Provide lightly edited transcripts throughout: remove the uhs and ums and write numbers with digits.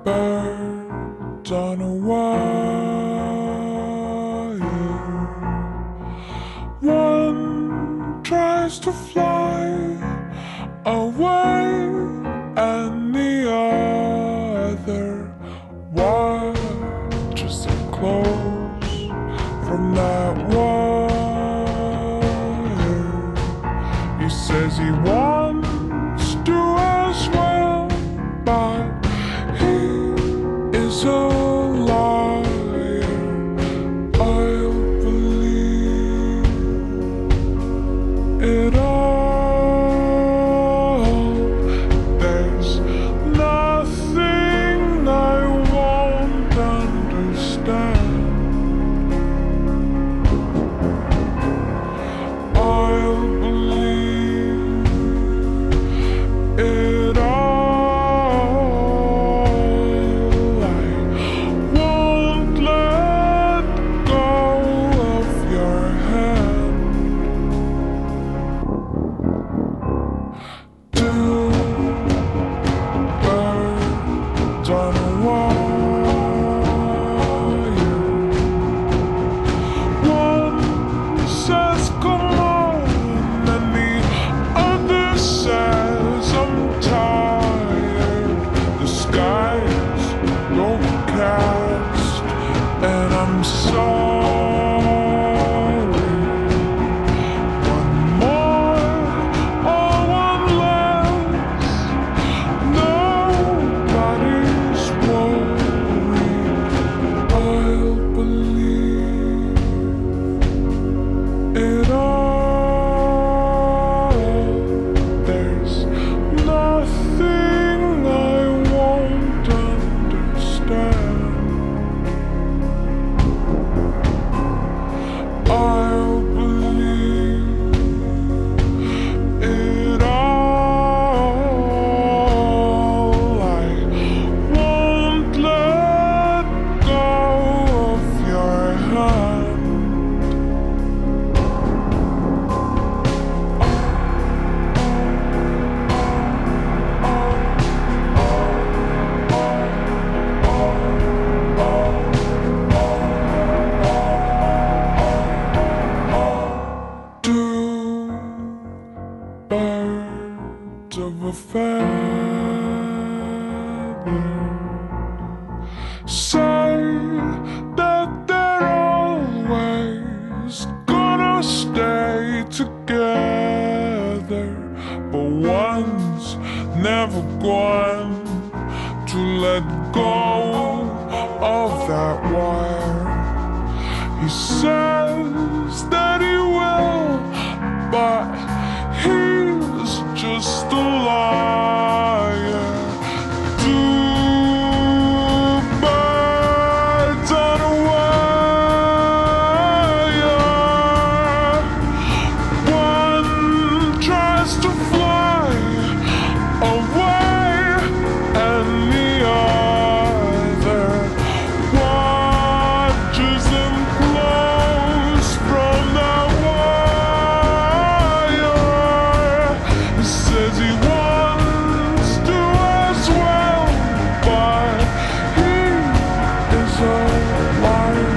birds on a wire. One tries to fly away, and the other watches it close from that wire. He says he wants to as well, but he is a liar. I'll believe it all. There's nothing I won't understand. I'll believe it all. I won't let go of your hand. Two birds on a wire. One says come on, and the other says I'm tired. The sky's overcast, and I'm sorry. One more or one less, nobody's worried. I'll believe it all. There's nothing I won't understand. I'll believe it all. I won't let go of your hand. Two birds of a feather say that they're always gonna stay together, but one's never going to let go of that wire. He says that he will, but he's just a liar. Two birds on a wire. One tries to fly away, and the other watches him close from that wire. He says he wants to as well, but he is a liar.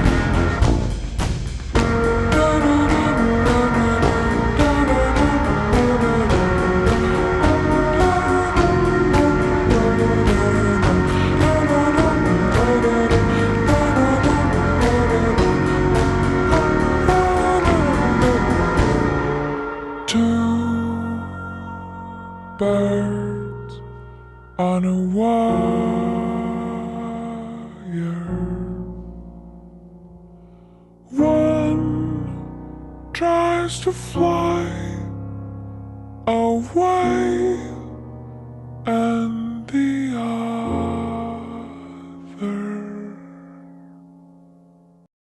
Two birds on a wire. One tries to fly away,